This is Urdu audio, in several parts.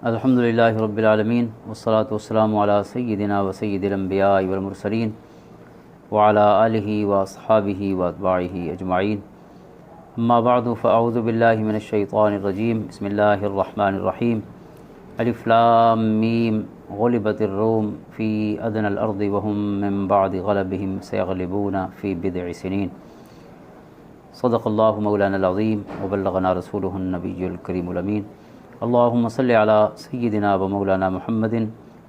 الحمدللہ رب العالمین والصلاة والسلام علی سیدنا و سید الانبیاء والمرسلین وعلی آلہ واصحابہ واتباعہ اجمعین، اما بعد فاعوذ باللہ من الشیطان الرجیم، بسم اللہ الرحمن الرحیم۔ الف لام میم غلبت الروم فی ادنی الارض وهم من بعد غلبهم سیغلبون فی بضع سنین۔ صدق اللہ مولانا العظیم وبلغنا رسولہ النبی الکریم الامین۔ اللہم صلی علی سیدنا و مولانا محمد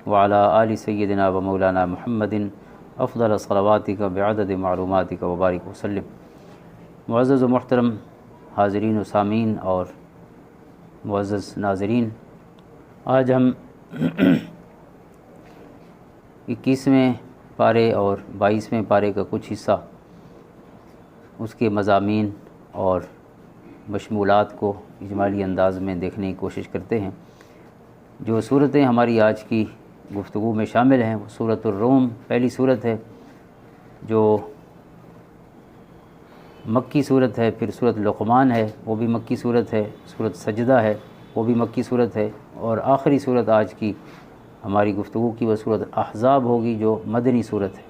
وعلی آل سیدنا و مولانا محمد افضل صلواتک بعدد معلوماتک وبارک وسلم۔ معزز و محترم حاضرین و سامعین اور معزز ناظرین، آج ہم 21ویں پارے اور 22ویں پارے کا کچھ حصہ، اس کے مضامین اور مشمولات کو اجمالی انداز میں دیکھنے کی کوشش کرتے ہیں۔ جو صورتیں ہماری آج کی گفتگو میں شامل ہیں وہ سورۃ الروم پہلی صورت ہے جو مکی صورت ہے، پھر سورۃ لقمان ہے وہ بھی مکی صورت ہے، سورۃ سجدہ ہے وہ بھی مکی صورت ہے، اور آخری صورت آج کی ہماری گفتگو کی وہ سورۃ احزاب ہوگی جو مدنی صورت ہے۔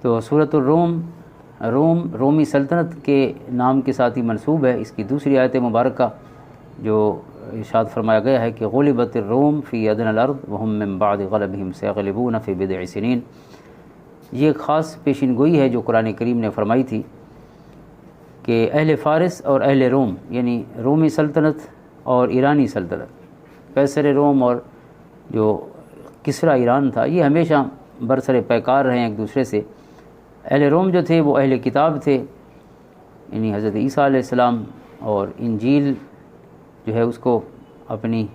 تو سورۃ الروم رومی سلطنت کے نام کے ساتھ ہی منسوب ہے۔ اس کی دوسری آیت مبارکہ جو ارشاد فرمایا گیا ہے کہ غلبت الروم فی ادنی الارض وهم من بعد غلبهم سیغلبون فی بضع سنین، یہ ایک خاص پیشین گوئی ہے جو قرآن کریم نے فرمائی تھی کہ اہل فارس اور اہل روم، یعنی رومی سلطنت اور ایرانی سلطنت، قیصر روم اور جو کسریٰ ایران تھا، یہ ہمیشہ برسر پیکار رہے ہیں ایک دوسرے سے۔ اہل روم جو تھے وہ اہل کتاب تھے، یعنی حضرت عیسیٰ علیہ السلام اور انجیل جو ہے اس کو اپنی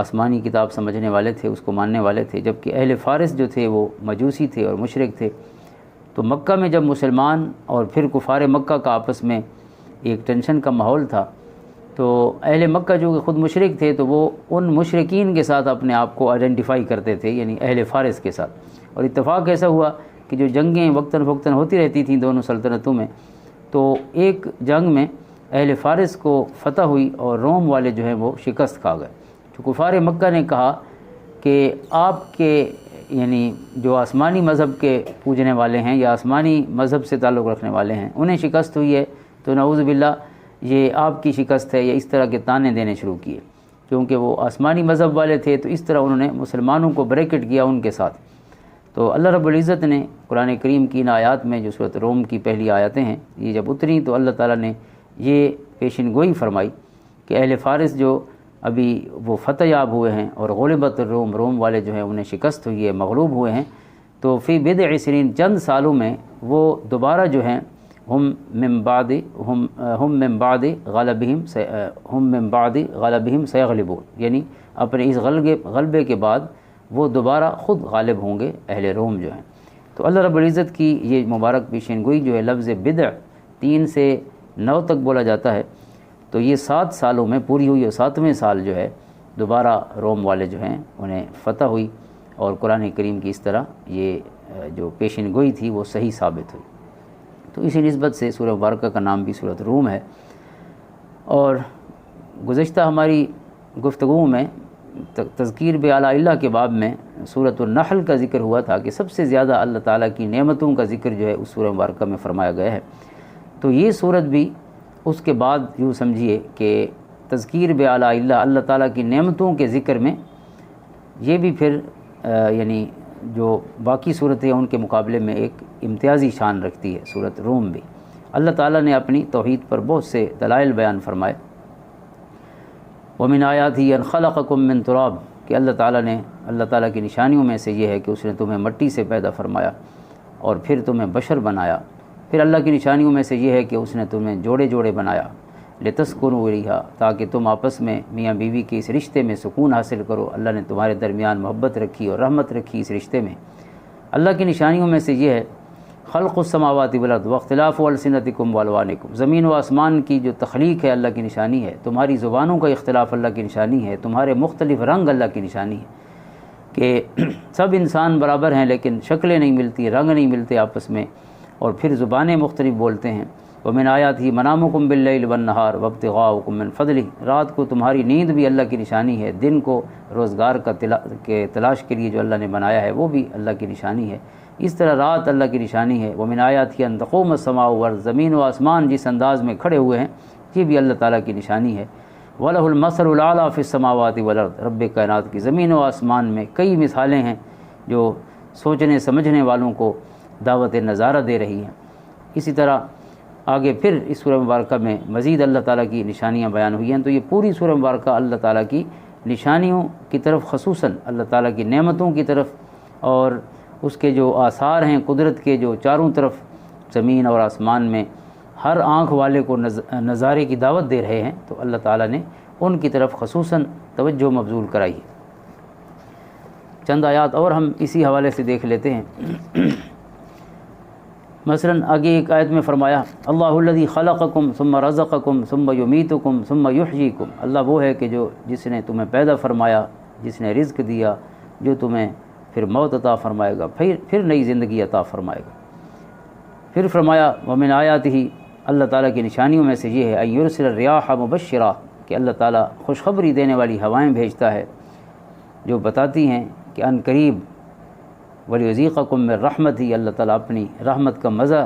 آسمانی کتاب سمجھنے والے تھے، اس کو ماننے والے تھے، جبکہ اہل فارس جو تھے وہ مجوسی تھے اور مشرک تھے۔ تو مکہ میں جب مسلمان اور پھر کفار مکہ کا آپس میں ایک ٹینشن کا ماحول تھا، تو اہل مکہ جو کہ خود مشرک تھے تو وہ ان مشرکین کے ساتھ اپنے آپ کو آئیڈینٹیفائی کرتے تھے، یعنی اہل فارس کے ساتھ۔ اور اتفاق ایسا ہوا کہ جو جنگیں وقتاً فوقتاً ہوتی رہتی تھیں دونوں سلطنتوں میں، تو ایک جنگ میں اہل فارس کو فتح ہوئی اور روم والے جو ہیں وہ شکست کھا گئے۔ تو کفار مکہ نے کہا کہ آپ کے یعنی جو آسمانی مذہب کے پوجنے والے ہیں یا آسمانی مذہب سے تعلق رکھنے والے ہیں انہیں شکست ہوئی ہے، تو نعوذ باللہ یہ آپ کی شکست ہے، یا اس طرح کے طعنے دینے شروع کیے، کیونکہ وہ آسمانی مذہب والے تھے تو اس طرح انہوں نے مسلمانوں کو بریکٹ کیا ان کے ساتھ۔ تو اللہ رب العزت نے قرآن کریم کی ان آیات میں جو سورۃ روم کی پہلی آیتیں ہیں یہ جب اتری تو اللہ تعالیٰ نے یہ پیشین گوئی فرمائی کہ اہل فارس جو ابھی وہ فتح یاب ہوئے ہیں اور غلبت الروم، روم والے جو ہیں انہیں شکست ہوئی ہے، مغلوب ہوئے ہیں، تو فی بضع سنین چند سالوں میں وہ دوبارہ جو ہیں ہم من بعد غلبہم سیغلبون، یعنی اپنے اس غلبے کے بعد وہ دوبارہ خود غالب ہوں گے اہل روم جو ہیں۔ تو اللہ رب العزت کی یہ مبارک پیشین گوئی جو ہے لفظ بضع 3 سے 9 تک بولا جاتا ہے، تو یہ 7 سالوں میں پوری ہوئی، اور 7ویں سال جو ہے دوبارہ روم والے جو ہیں انہیں فتح ہوئی، اور قرآن کریم کی اس طرح یہ جو پیشین گوئی تھی وہ صحیح ثابت ہوئی۔ تو اسی نسبت سے سورہ مبارکہ کا نام بھی سورۃ روم ہے۔ اور گزشتہ ہماری گفتگو میں تذکیر باعلیٰ اللہ کے باب میں سورۃ النحل کا ذکر ہوا تھا کہ سب سے زیادہ اللہ تعالیٰ کی نعمتوں کا ذکر جو ہے اس سورہ مبارکہ میں فرمایا گیا ہے۔ تو یہ سورت بھی اس کے بعد یوں سمجھیے کہ تذکیر باعلیٰ اللہ، اللہ تعالیٰ کی نعمتوں کے ذکر میں یہ بھی پھر یعنی جو باقی صورتیں ان کے مقابلے میں ایک امتیازی شان رکھتی ہے سورۃ روم بھی۔ اللہ تعالیٰ نے اپنی توحید پر بہت سے دلائل بیان فرمائے۔ وَمِنْ آیَاتِهِ أَنْ خَلَقَكُم مِّن تُرَابٍ، کہ اللہ تعالیٰ کی نشانیوں میں سے یہ ہے کہ اس نے تمہیں مٹی سے پیدا فرمایا اور پھر تمہیں بشر بنایا۔ پھر اللہ کی نشانیوں میں سے یہ ہے کہ اس نے تمہیں جوڑے جوڑے بنایا، لِتَسْكُنُوا إِلَيْهَا، تاکہ تم آپس میں میاں بیوی کے اس رشتے میں سکون حاصل کرو۔ اللہ نے تمہارے درمیان محبت رکھی اور رحمت رکھی اس رشتے میں۔ اللہ کی نشانیوں میں سے یہ ہے خلق السماوات والارض واختلاف السنتکم والوانکم، زمین و آسمان کی جو تخلیق ہے اللہ کی نشانی ہے، تمہاری زبانوں کا اختلاف اللہ کی نشانی ہے، تمہارے مختلف رنگ اللہ کی نشانی ہے، کہ سب انسان برابر ہیں لیکن شکلیں نہیں ملتی، رنگ نہیں ملتے آپس میں، اور پھر زبانیں مختلف بولتے ہیں۔ ومن آیاتہ منامکم باللیل والنہار وابتغاؤکم من فضلہ، رات کو تمہاری نیند بھی اللہ کی نشانی ہے، دن کو روزگار کا تلاش کے لیے جو اللہ نے بنایا ہے وہ بھی اللہ کی نشانی ہے، اس طرح رات اللہ کی نشانی ہے۔ ومن آیاتہ ان تقوم السماء والارض، زمین و آسمان جس انداز میں کھڑے ہوئے ہیں یہ بھی اللہ تعالیٰ کی نشانی ہے۔ وَلَهُ الْمَثَلُ الْأَعْلَىٰ فِي السَّمَاوَاتِ وَالْأَرْضِ، رب کائنات کی زمین و آسمان میں کئی مثالیں ہیں جو سوچنے سمجھنے والوں کو دعوت نظارہ دے رہی ہیں۔ اسی طرح آگے پھر اس سورہ مبارکہ میں مزید اللہ تعالیٰ کی نشانیاں بیان ہوئی ہیں، تو یہ پوری سورہ مبارکہ اللہ تعالیٰ کی نشانیوں کی طرف، خصوصاً اللہ تعالیٰ کی نعمتوں کی طرف اور اس کے جو آثار ہیں قدرت کے جو چاروں طرف زمین اور آسمان میں ہر آنکھ والے کو نظارے کی دعوت دے رہے ہیں، تو اللہ تعالیٰ نے ان کی طرف خصوصاً توجہ مبذول کرائی ہے۔ چند آیات اور ہم اسی حوالے سے دیکھ لیتے ہیں۔ مثلاً آگے ایک آیت میں فرمایا اللہ الذی خلقکم ثم رزقکم ثم یمیتکم ثم یحییکم، اللہ وہ ہے کہ جس نے تمہیں پیدا فرمایا، جس نے رزق دیا، جو تمہیں پھر موت عطا فرمائے گا، پھر نئی زندگی عطا فرمائے گا۔ پھر فرمایا ومن آیاتہ، اللہ تعالیٰ کی نشانیوں میں سے یہ ہے ان یرسل الریاح مبشرہ، کہ اللہ تعالیٰ خوشخبری دینے والی ہوائیں بھیجتا ہے جو بتاتی ہیں کہ ان قریب ولیذیقکم من رحمتہ، اللہ تعالیٰ اپنی رحمت کا مزہ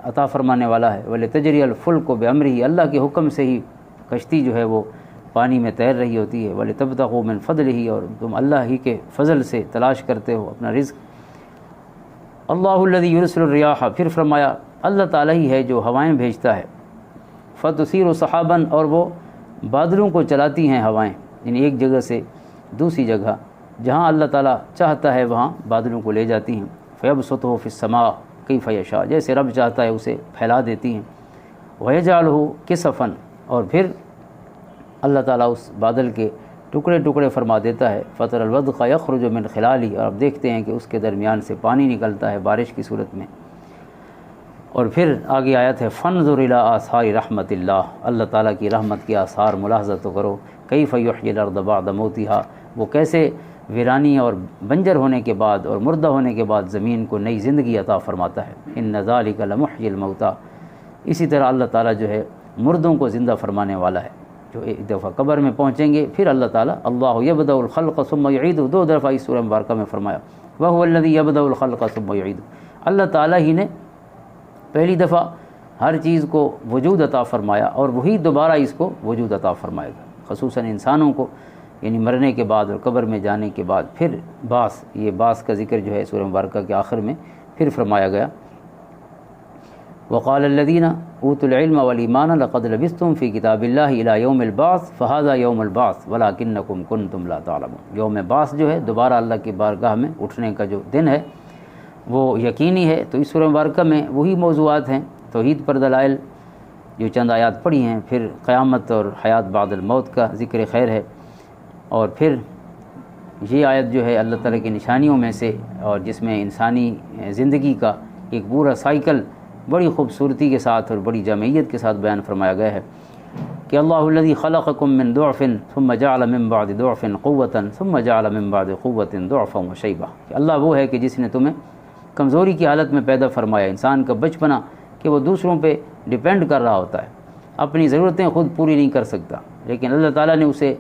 عطا فرمانے والا ہے۔ ولتجری الفلک بامرہ، اللہ کے حکم سے ہی کشتی جو ہے وہ پانی میں تیر رہی ہوتی ہے۔ ولتبتغوا من فضلہ، اور تم اللہ ہی کے فضل سے تلاش کرتے ہو اپنا رزق۔ اللہ الذی یرسل الریاح، پھر فرمایا اللہ تعالیٰ ہی ہے جو ہوائیں بھیجتا ہے۔ فتثیر سحابا، اور وہ بادلوں کو چلاتی ہیں ہوائیں، یعنی ایک جگہ سے دوسری جگہ، جہاں اللہ تعالیٰ چاہتا ہے وہاں بادلوں کو لے جاتی ہیں۔ فیبسطہ فی السماء کیف یشاء، جیسے رب چاہتا ہے اسے پھیلا دیتی ہیں۔ ویجعلہ کسفا، اور پھر اللہ تعالیٰ اس بادل کے ٹکڑے ٹکڑے فرما دیتا ہے۔ فطر الودق یخرج من خلالہ، اور اب دیکھتے ہیں کہ اس کے درمیان سے پانی نکلتا ہے بارش کی صورت میں۔ اور پھر آگے آیت ہے فانظر الی آثار رحمت اللہ، اللہ تعالیٰ کی رحمت کے آثار ملاحظہ تو کرو۔ کیف یحیی الارض بعد موتہا، وہ کیسے ویرانی اور بنجر ہونے کے بعد اور مردہ ہونے کے بعد زمین کو نئی زندگی عطا فرماتا ہے۔ ان ذالک لمحیی الموتیٰ، اسی طرح اللہ تعالیٰ جو ہے مردوں کو زندہ فرمانے والا ہے، جو ایک دفعہ قبر میں پہنچیں گے پھر اللہ تعالیٰ اللہ یبدأ الخلق ثم یعیدہ، دو دفعہ اس سورہ مبارکہ میں فرمایا وہو الذی یبدأ الخلق ثم یعیدہ، اللہ تعالیٰ ہی نے پہلی دفعہ ہر چیز کو وجود عطا فرمایا اور وہی دوبارہ اس کو وجود عطا فرمائے گا، خصوصاً انسانوں کو، یعنی مرنے کے بعد اور قبر میں جانے کے بعد پھر بعث، یہ بعث کا ذکر جو ہے سورہ مبارکہ کے آخر میں پھر فرمایا گیا۔ وقال الذین اوتوا العلم والایمان لقد لبثتم فی کتاب اللہ الی یوم البعث فہذا یوم البعث ولکنکم کنتم لا تعلمون، یوم بعث جو ہے دوبارہ اللہ کی بارگاہ میں اٹھنے کا جو دن ہے وہ یقینی ہے۔ تو اس سورہ مبارکہ میں وہی موضوعات ہیں، توحید پر دلائل جو چند آیات پڑھی ہیں، پھر قیامت اور حیات بعد الموت کا ذکر خیر ہے، اور پھر یہ آیت جو ہے اللہ تعالیٰ کی نشانیوں میں سے، اور جس میں انسانی زندگی کا ایک پورا سائیکل بڑی خوبصورتی کے ساتھ اور بڑی جامعیت کے ساتھ بیان فرمایا گیا ہے کہ اللہ الذی خلقکم من ضعف ثم جعل من بعد ضعف قوة ثم جعل من بعد قوة ضعفا وشیبہ، کہ اللہ وہ ہے کہ جس نے تمہیں کمزوری کی حالت میں پیدا فرمایا۔ انسان کا بچپنا کہ وہ دوسروں پہ ڈیپینڈ کر رہا ہوتا ہے، اپنی ضرورتیں خود پوری نہیں کر سکتا، لیکن اللہ تعالیٰ نے اسے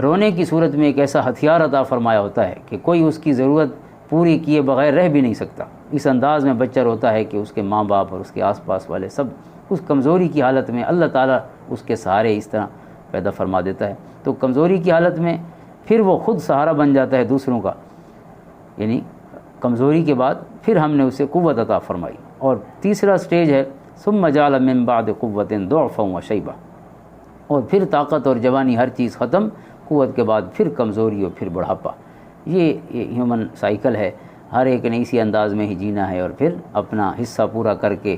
رونے کی صورت میں ایک ایسا ہتھیار عطا فرمایا ہوتا ہے کہ کوئی اس کی ضرورت پوری کیے بغیر رہ بھی نہیں سکتا۔ اس انداز میں بچہ روتا ہے کہ اس کے ماں باپ اور اس کے آس پاس والے سب اس کمزوری کی حالت میں اللہ تعالیٰ اس کے سہارے اس طرح پیدا فرما دیتا ہے، تو کمزوری کی حالت میں پھر وہ خود سہارا بن جاتا ہے دوسروں کا، یعنی کمزوری کے بعد پھر ہم نے اسے قوت عطا فرمائی۔ اور تیسرا سٹیج ہے ثم جعل من بعد قوة ضعفا وشیبہ، اور پھر طاقت اور جوانی ہر چیز ختم، قوت کے بعد پھر کمزوری اور پھر بڑھاپا۔ یہ ہیومن سائیکل ہے، ہر ایک نے اسی انداز میں ہی جینا ہے اور پھر اپنا حصہ پورا کر کے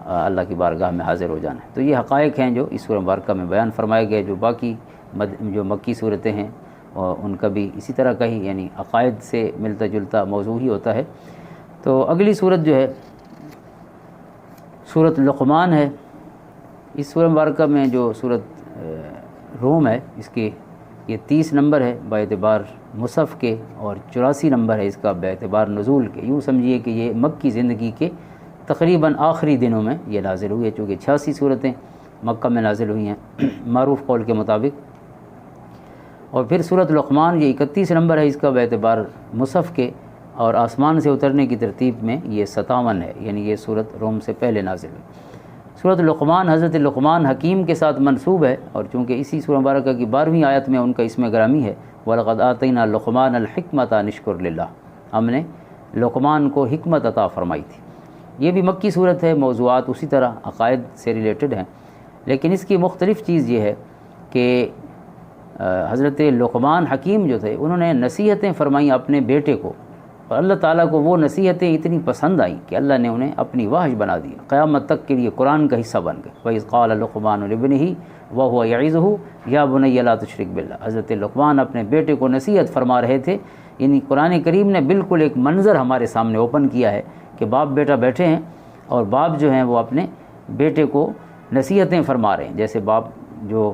اللہ کی بارگاہ میں حاضر ہو جانا ہے۔ تو یہ حقائق ہیں جو اس سورہ مبارکہ میں بیان فرمائے گئے، جو باقی جو مکی صورتیں ہیں اور ان کا بھی اسی طرح کا ہی، یعنی عقائد سے ملتا جلتا موضوع ہی ہوتا ہے۔ تو اگلی صورت جو ہے سورۃ لقمان ہے۔ اس سورہ مبارکہ میں جو سورۃ روم ہے، اس کے یہ 30 نمبر ہے باعتبار مصحف کے، اور 84 نمبر ہے اس کا باعتبار نزول کے۔ یوں سمجھیے کہ یہ مکی زندگی کے تقریباً آخری دنوں میں یہ نازل ہوئی ہے، چونکہ 86 صورتیں مکہ میں نازل ہوئی ہیں معروف قول کے مطابق۔ اور پھر سورۃ لقمان یہ 31 نمبر ہے اس کا باعتبار مصحف کے، اور آسمان سے اترنے کی ترتیب میں یہ 57 ہے، یعنی یہ سورت روم سے پہلے نازل ہوئی۔ سورۃ لقمان حضرت لقمان حکیم کے ساتھ منسوب ہے، اور چونکہ اسی سورہ مبارکہ کی 12ویں آیت میں ان کا اسم گرامی ہے، وَلَقَدْ آتَيْنَا لُقْمَانَ الْحِكْمَةَ أَنِ اشْكُرْ لِلَّهِ، ہم نے لقمان کو حکمت عطا فرمائی تھی۔ یہ بھی مکی صورت ہے، موضوعات اسی طرح عقائد سے ریلیٹڈ ہیں، لیکن اس کی مختلف چیز یہ ہے کہ حضرت لقمان حکیم جو تھے انہوں نے نصیحتیں فرمائیں اپنے بیٹے کو، اور اللہ تعالیٰ کو وہ نصیحتیں اتنی پسند آئیں کہ اللہ نے انہیں اپنی وحش بنا دیا، قیامت تک کے لیے قرآن کا حصہ بن گئے۔ وَإِذْ قَالَ لُقْمَانُ لِابْنِهِ وَهُوَ يَعِظُهُ يَا بُنَيَّ لَا تُشْرِكْ بِاللَّهِ، حضرت لقمان اپنے بیٹے کو نصیحت فرما رہے تھے، یعنی قرآن کریم نے بالکل ایک منظر ہمارے سامنے اوپن کیا ہے کہ باپ بیٹا بیٹھے ہیں، اور باپ جو ہیں وہ اپنے بیٹے کو نصیحتیں فرما رہے ہیں، جیسے باپ جو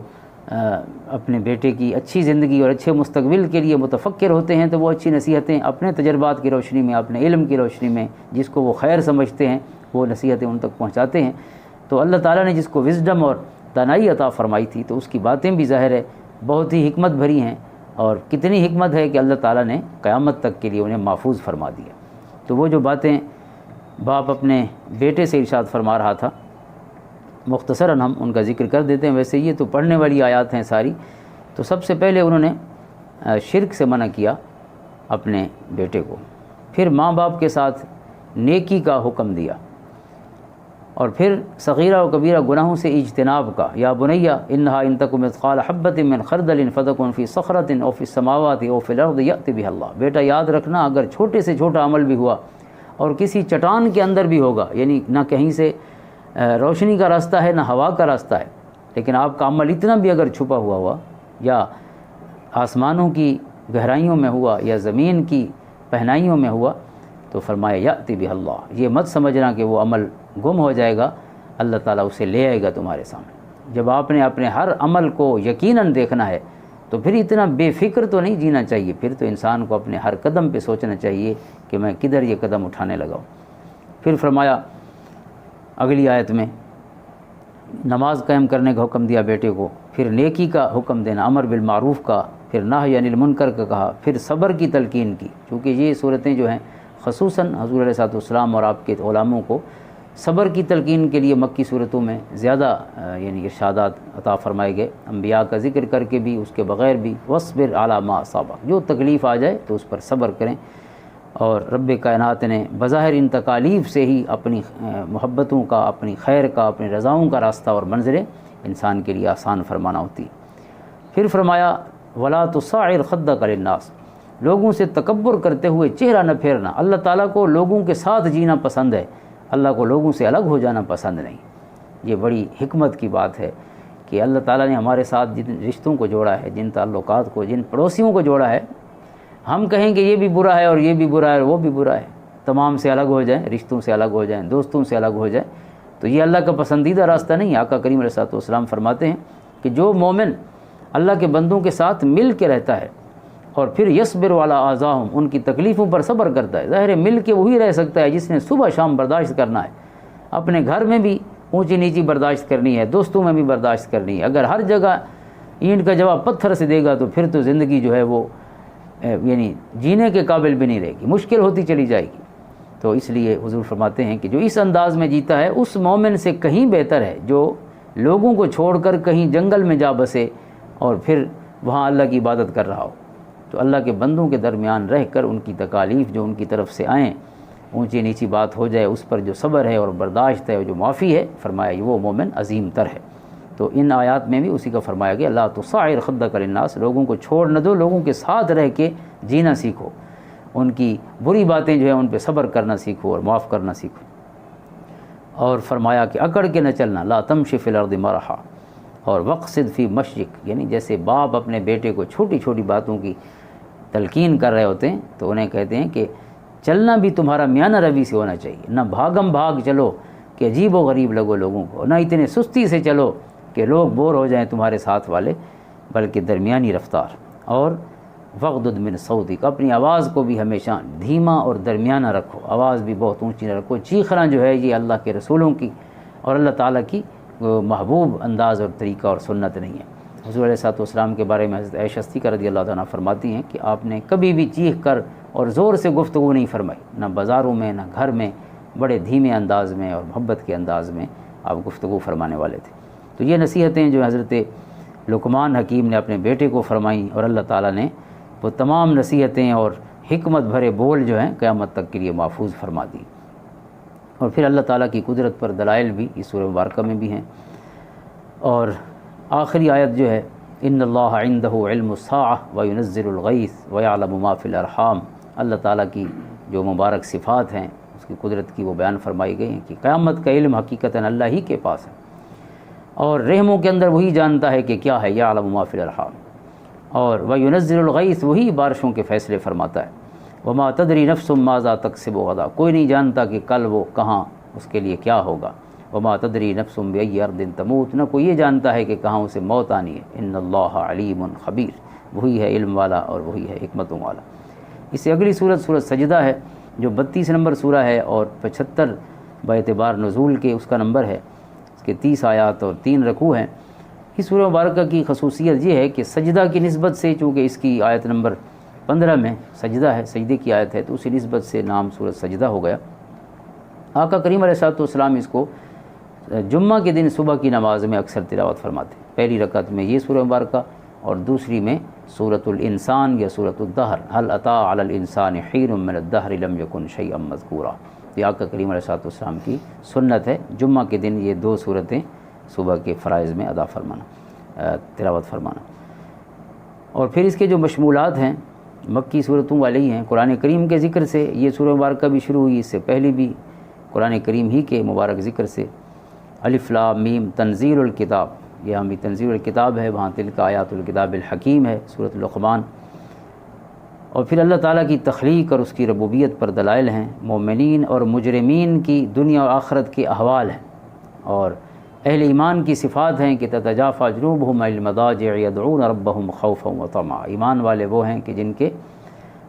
اپنے بیٹے کی اچھی زندگی اور اچھے مستقبل کے لیے متفکر ہوتے ہیں، تو وہ اچھی نصیحتیں اپنے تجربات کی روشنی میں، اپنے علم کی روشنی میں، جس کو وہ خیر سمجھتے ہیں وہ نصیحتیں ان تک پہنچاتے ہیں۔ تو اللہ تعالیٰ نے جس کو وزڈم اور دانائی عطا فرمائی تھی، تو اس کی باتیں بھی ظاہر ہے بہت ہی حکمت بھری ہیں، اور کتنی حکمت ہے کہ اللہ تعالیٰ نے قیامت تک کے لیے انہیں محفوظ فرما دیا۔ تو وہ جو باتیں باپ اپنے بیٹے سے ارشاد فرما رہا تھا، مختصراً ہم ان کا ذکر کر دیتے ہیں، ویسے یہ تو پڑھنے والی آیات ہیں ساری۔ تو سب سے پہلے انہوں نے شرک سے منع کیا اپنے بیٹے کو، پھر ماں باپ کے ساتھ نیکی کا حکم دیا، اور پھر صغیرہ و کبیرہ گناہوں سے اجتناب کا، یا بنیہ انہا ان تک مثقال حبۃ من خردل فتکن فی صخرۃ او فی السماوات او فی الارض یأت بها اللہ، بیٹا یاد رکھنا اگر چھوٹے سے چھوٹا عمل بھی ہوا اور کسی چٹان کے اندر بھی ہوگا، یعنی نہ کہیں سے روشنی کا راستہ ہے نہ ہوا کا راستہ ہے، لیکن آپ کا عمل اتنا بھی اگر چھپا ہوا یا آسمانوں کی گہرائیوں میں ہوا یا زمین کی پہنائیوں میں ہوا، تو فرمایا یأتی بہ اللہ، یہ مت سمجھنا کہ وہ عمل گم ہو جائے گا، اللہ تعالیٰ اسے لے آئے گا تمہارے سامنے۔ جب آپ نے اپنے ہر عمل کو یقیناً دیکھنا ہے تو پھر اتنا بے فکر تو نہیں جینا چاہیے، پھر تو انسان کو اپنے ہر قدم پہ سوچنا چاہیے کہ میں کدھر یہ قدم اٹھانے لگا ہوں۔ پھر فرمایا اگلی آیت میں نماز قائم کرنے کا حکم دیا بیٹے کو، پھر نیکی کا حکم دینا، امر بالمعروف کا، پھر نہی عن المنکر کا کہا، پھر صبر کی تلقین کی، چونکہ یہ صورتیں جو ہیں خصوصاً حضور علیہ الصلوۃ والسلام اور آپ کے غلاموں کو صبر کی تلقین کے لیے مکی صورتوں میں زیادہ یعنی ارشادات عطا فرمائے گئے، انبیاء کا ذکر کر کے بھی، اس کے بغیر بھی، وَاصْبِرْ عَلَىٰ مَا أَصَابَكَ، جو تکلیف آ جائے تو اس پر صبر کریں۔ اور رب کائنات نے بظاہر ان تکالیف سے ہی اپنی محبتوں کا، اپنی خیر کا، اپنی رضاؤں کا راستہ اور منظریں انسان کے لیے آسان فرمانا ہوتی۔ پھر فرمایا وَلَا تُصَعِّرْ خَدَّكَ لِلنَّاسِ، لوگوں سے تکبر کرتے ہوئے چہرہ نہ پھیرنا۔ اللہ تعالیٰ کو لوگوں کے ساتھ جینا پسند ہے، اللہ کو لوگوں سے الگ ہو جانا پسند نہیں۔ یہ بڑی حکمت کی بات ہے کہ اللہ تعالیٰ نے ہمارے ساتھ جن رشتوں کو جوڑا ہے، جن تعلقات کو، جن پڑوسیوں کو جوڑا ہے، ہم کہیں کہ یہ بھی برا ہے اور یہ بھی برا ہے اور وہ بھی برا ہے، تمام سے الگ ہو جائیں، رشتوں سے الگ ہو جائیں، دوستوں سے الگ ہو جائیں، تو یہ اللہ کا پسندیدہ راستہ نہیں۔ آقا کریم علیہ الصلوۃ والسلام فرماتے ہیں کہ جو مومن اللہ کے بندوں کے ساتھ مل کے رہتا ہے اور پھر یصبر علی آذاہم، ان کی تکلیفوں پر صبر کرتا ہے، ظاہر ہے مل کے وہی رہ سکتا ہے جس نے صبح شام برداشت کرنا ہے، اپنے گھر میں بھی اونچی نیچی برداشت کرنی ہے، دوستوں میں بھی برداشت کرنی ہے۔ اگر ہر جگہ اینٹ کا جواب پتھر سے دے گا تو پھر تو زندگی جو ہے وہ یعنی جینے کے قابل بھی نہیں رہے گی، مشکل ہوتی چلی جائے گی۔ تو اس لیے حضور فرماتے ہیں کہ جو اس انداز میں جیتا ہے اس مومن سے کہیں بہتر ہے جو لوگوں کو چھوڑ کر کہیں جنگل میں جا بسے اور پھر وہاں اللہ کی عبادت کر رہا ہو۔ تو اللہ کے بندوں کے درمیان رہ کر ان کی تکالیف جو ان کی طرف سے آئیں، اونچی نیچی بات ہو جائے، اس پر جو صبر ہے اور برداشت ہے اور جو معافی ہے، فرمایا وہ مومن عظیم تر ہے۔ تو ان آیات میں بھی اسی کا فرمایا گیا لا تصعر خدک للناس، لوگوں کو چھوڑ نہ دو، لوگوں کے ساتھ رہ کے جینا سیکھو، ان کی بری باتیں جو ہیں ان پہ صبر کرنا سیکھو اور معاف کرنا سیکھو۔ اور فرمایا کہ اکڑ کے نہ چلنا، لا تمشی فی الارض مرحا، اور وقصد فی مشیک، یعنی جیسے باپ اپنے بیٹے کو چھوٹی چھوٹی باتوں کی تلقین کر رہے ہوتے ہیں تو انہیں کہتے ہیں کہ چلنا بھی تمہارا میانہ روی سے ہونا چاہیے، نہ بھاگم بھاگ چلو کہ عجیب و غریب لگو لوگوں کو، نہ اتنے سستی سے چلو کہ لوگ بور ہو جائیں تمہارے ساتھ والے، بلکہ درمیانی رفتار۔ اور وغضض من صوتک، اپنی آواز کو بھی ہمیشہ دھیما اور درمیانہ رکھو، آواز بھی بہت اونچی نہ رکھو۔ چیخنا جو ہے یہ اللہ کے رسولوں کی اور اللہ تعالیٰ کی محبوب انداز اور طریقہ اور سنت نہیں ہے۔ حضور علیہ السلام کے بارے میں حضرت عائشہ صدیقہ رضی اللہ عنہا فرماتی ہیں کہ آپ نے کبھی بھی چیخ کر اور زور سے گفتگو نہیں فرمائی، نہ بازاروں میں نہ گھر میں، بڑے دھیمے انداز میں اور محبت کے انداز میں آپ گفتگو فرمانے والے تھے۔ تو یہ نصیحتیں جو حضرت لقمان حکیم نے اپنے بیٹے کو فرمائیں، اور اللہ تعالیٰ نے وہ تمام نصیحتیں اور حکمت بھرے بول جو ہیں قیامت تک کے لیے محفوظ فرما دی۔ اور پھر اللہ تعالیٰ کی قدرت پر دلائل بھی اس سورہ مبارکہ میں بھی ہیں۔ اور آخری آیت جو ہے ان اللہ عندہ علم الساعہ وینزل الغیث ویعلم ما فی الارحام، اللہ تعالیٰ کی جو مبارک صفات ہیں اس کی قدرت کی وہ بیان فرمائی گئی ہیں کہ قیامت کا علم حقیقتاً اللہ ہی کے پاس ہے، اور رحموں کے اندر وہی جانتا ہے کہ کیا ہے، یعلم ما فی الارحام، اور وینزل الغیث وہی بارشوں کے فیصلے فرماتا ہے، وما تدری نفس ماذا تکسب غدا، کوئی نہیں جانتا کہ کل وہ کہاں اس کے لیے کیا ہوگا، وما تدری نفس بأی ارض تموت، نہ کوئی یہ جانتا ہے کہ کہاں اسے موت آنی ہے، ان اللہ علیم خبیر، وہی ہے علم والا اور وہی ہے حکمتوں والا۔ اس سے اگلی سورت سجدہ ہے جو 32 نمبر سورہ ہے اور 75 باعتبار نزول کے اس کا نمبر ہے، اس کے 30 آیات اور 3 رکوع ہیں۔ اس سورہ مبارکہ کی خصوصیت یہ ہے کہ سجدہ کی نسبت سے، چونکہ اس کی آیت نمبر 15 میں سجدہ ہے، سجدے کی آیت ہے، تو اسی نسبت سے نام سورۃ سجدہ ہو گیا۔ آقا کریم علیہ السلام اس کو جمعہ کے دن صبح کی نماز میں اکثر تلاوت فرماتے ہیں، پہلی رکعت میں یہ سورہ مبارکہ اور دوسری میں سورۃ الانسان یا سورۃ الدہر، هل اتى علی الانسان حین من الدہر لم یکن شیئا مذکورا، یہ آقا کریم علیہ السلام کی سنت ہے جمعہ کے دن یہ 2 سورتیں صبح کے فرائض میں ادا فرمانا، تلاوت فرمانا۔ اور پھر اس کے جو مشمولات ہیں مکی صورتوں والے ہی ہیں، قرآن کریم کے ذکر سے یہ سورہ مبارکہ بھی شروع ہوئی، اس سے پہلے بھی قرآن کریم ہی کے مبارک ذکر سے، الف لام میم تنزیل الکتاب، یہ ہم بھی تنزیل الکتاب ہے، وہاں تلک آیات الکتاب الحکیم ہے سورۃ لقمان۔ اور پھر اللہ تعالیٰ کی تخلیق اور اس کی ربوبیت پر دلائل ہیں، مومنین اور مجرمین کی دنیا اور آخرت کے احوال ہیں، اور اہل ایمان کی صفات ہیں کہ تتجافی جنوبہم عن المضاجع یدعون ربہم خوفا وطمعا، ایمان والے وہ ہیں کہ جن کے